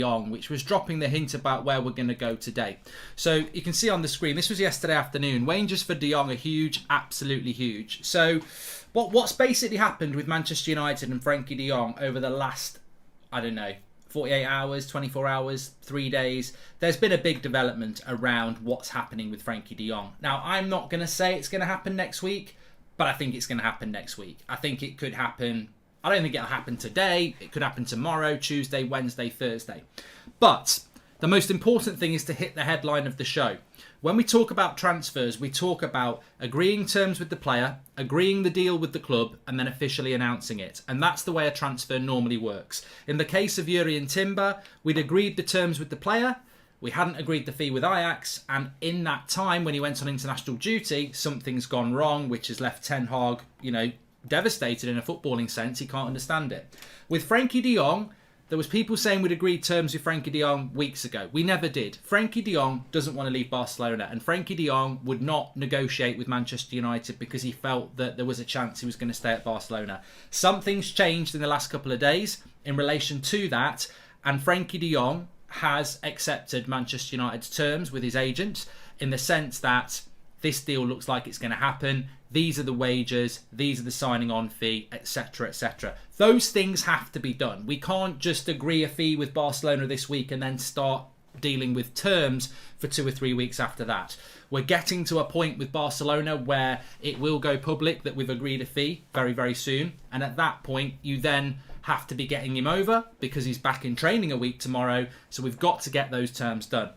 Jong, which was dropping the hint about where we're going to go today. So you can see on the screen, this was yesterday afternoon. Wages for De Jong are huge, absolutely huge. So what's basically happened with Manchester United and Frankie De Jong over the last, I don't know, 48 hours, 24 hours, 3 days, there's been a big development around what's happening with Frankie De Jong. Now, I'm not going to say it's going to happen next week, but I think it's going to happen next week. I think it could happen. I don't think it'll happen today. It could happen tomorrow, Tuesday, Wednesday, Thursday. But the most important thing is to hit the headline of the show. When we talk about transfers, we talk about agreeing terms with the player, agreeing the deal with the club, and then officially announcing it. And that's the way a transfer normally works. In the case of Jurrien Timber, we'd agreed the terms with the player. We hadn't agreed the fee with Ajax. And in that time, when he went on international duty, something's gone wrong, which has left Ten Hag, devastated in a footballing sense. He can't understand it. With Frankie De Jong, there was people saying we'd agreed terms with Frankie De Jong weeks ago. We never did. Frankie De Jong doesn't want to leave Barcelona, and Frankie De Jong would not negotiate with Manchester United because he felt that there was a chance he was going to stay at Barcelona. Something's changed in the last couple of days in relation to that, and Frankie De Jong has accepted Manchester United's terms with his agent in the sense that this deal looks like it's going to happen. These are the wages, these are the signing on fee, etc, etc. Those things have to be done. We can't just agree a fee with Barcelona this week and then start dealing with terms for 2 or 3 weeks after that. We're getting to a point with Barcelona where it will go public that we've agreed a fee very, very soon. And at that point, you then have to be getting him over because he's back in training a week tomorrow. So we've got to get those terms done.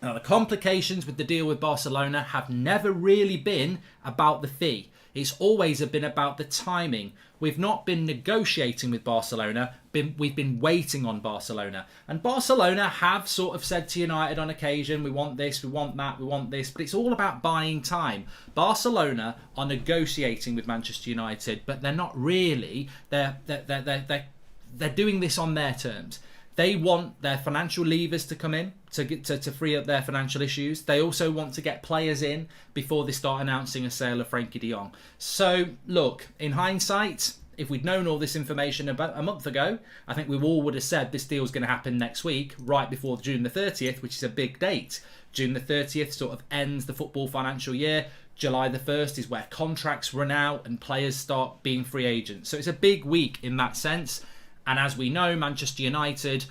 Now, the complications with the deal with Barcelona have never really been about the fee. It's always been about the timing. We've not been negotiating with Barcelona. We've been waiting on Barcelona. And Barcelona have sort of said to United on occasion, we want this, we want that, we want this. But it's all about buying time. Barcelona are negotiating with Manchester United, but they're not really. They're doing this on their terms. They want their financial levers to come in to free up their financial issues. They also want to get players in before they start announcing a sale of Frankie De Jong. So, look, in hindsight, if we'd known all this information about a month ago, I think we all would have said this deal's going to happen next week, right before June the 30th, which is a big date. June the 30th sort of ends the football financial year. July the 1st is where contracts run out and players start being free agents. So it's a big week in that sense. And as we know, Manchester United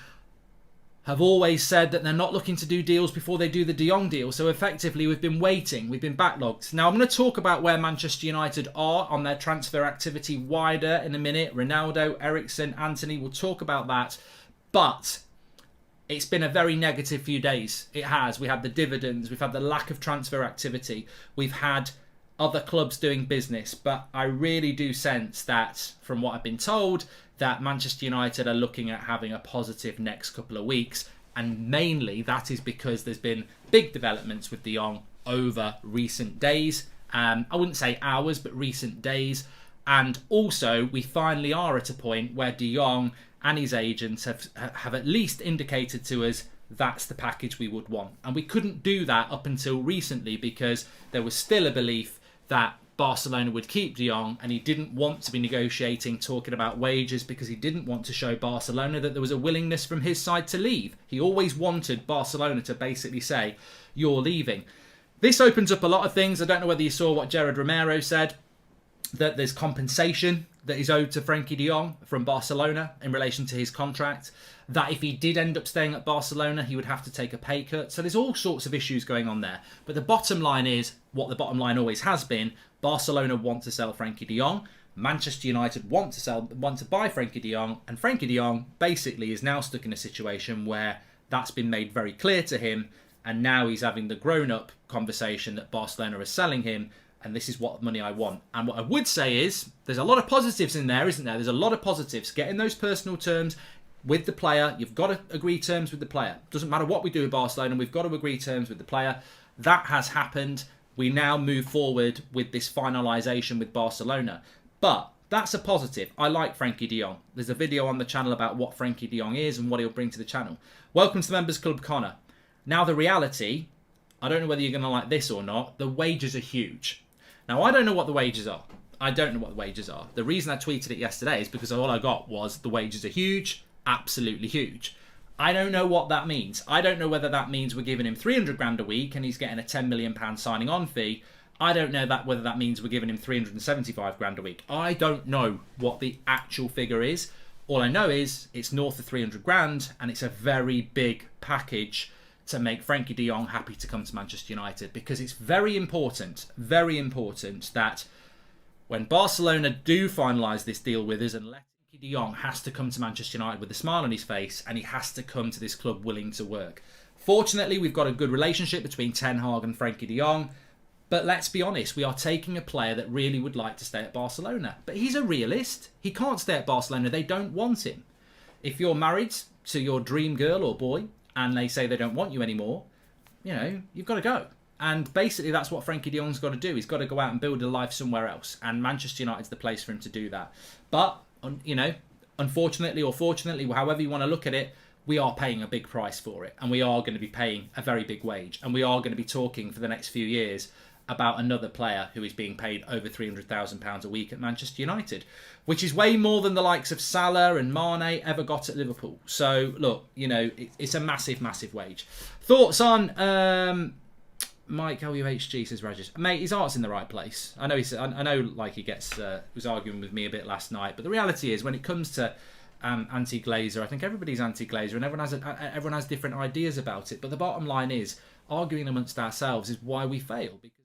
have always said that they're not looking to do deals before they do the De Jong deal. So effectively, we've been waiting. We've been backlogged. Now, I'm going to talk about where Manchester United are on their transfer activity wider in a minute. Ronaldo, Eriksen, Antony, we'll talk about that. But it's been a very negative few days. It has. We had the dividends. We've had the lack of transfer activity. We've had other clubs doing business. But I really do sense that, from what I've been told, that Manchester United are looking at having a positive next couple of weeks. And mainly that is because there's been big developments with De Jong over recent days. I wouldn't say hours, but recent days. And also, we finally are at a point where De Jong and his agents have at least indicated to us that's the package we would want. And we couldn't do that up until recently because there was still a belief that Barcelona would keep De Jong, and he didn't want to be negotiating, talking about wages, because he didn't want to show Barcelona that there was a willingness from his side to leave. He always wanted Barcelona to basically say, you're leaving. This opens up a lot of things. I don't know whether you saw what Gerard Romero said, that there's compensation that is owed to Frankie De Jong from Barcelona in relation to his contract, that if he did end up staying at Barcelona, he would have to take a pay cut. So there's all sorts of issues going on there. But the bottom line is, what the bottom line always has been, Barcelona want to sell Frankie De Jong, Manchester United want to buy Frankie De Jong, and Frankie De Jong basically is now stuck in a situation where that's been made very clear to him, and now he's having the grown-up conversation that Barcelona is selling him, and this is what money I want. And what I would say is, there's a lot of positives in there, isn't there? There's a lot of positives. Getting those personal terms with the player, you've got to agree terms with the player. Doesn't matter what we do with Barcelona, we've got to agree terms with the player. That has happened. We now move forward with this finalisation with Barcelona. But that's a positive. I like Frankie De Jong. There's a video on the channel about what Frankie De Jong is and what he'll bring to the channel. Welcome to the Members Club, Connor. Now the reality, I don't know whether you're going to like this or not, the wages are huge. Now I don't know what the wages are. I don't know what the wages are. The reason I tweeted it yesterday is because all I got was the wages are huge, absolutely huge. I don't know what that means. I don't know whether that means we're giving him 300 grand a week and he's getting a £10 million signing on fee. I don't know whether that means we're giving him 375 grand a week. I don't know what the actual figure is. All I know is it's north of 300 grand and it's a very big package to make Frankie de Jong happy to come to Manchester United, because it's very important that when Barcelona do finalise this deal with us, and Frankie de Jong has to come to Manchester United with a smile on his face, and he has to come to this club willing to work. Fortunately, we've got a good relationship between Ten Hag and Frankie de Jong, but let's be honest, we are taking a player that really would like to stay at Barcelona. But he's a realist. He can't stay at Barcelona. They don't want him. If you're married to your dream girl or boy, and they say they don't want you anymore, you know, you've got to go. And basically that's what Frankie de Jong's got to do. He's got to go out and build a life somewhere else. And Manchester United's the place for him to do that. But, you know, unfortunately or fortunately, however you want to look at it, we are paying a big price for it. And we are going to be paying a very big wage. And we are going to be talking for the next few years about another player who is being paid over £300,000 a week at Manchester United, which is way more than the likes of Salah and Mane ever got at Liverpool. So, look, you know, it's a massive, massive wage. Thoughts on Mike LUHG, says Rajesh. Mate, his heart's in the right place. I know like he was arguing with me a bit last night, but the reality is when it comes to anti-Glazer, I think everybody's anti-Glazer and everyone has different ideas about it. But the bottom line is, arguing amongst ourselves is why we fail. Because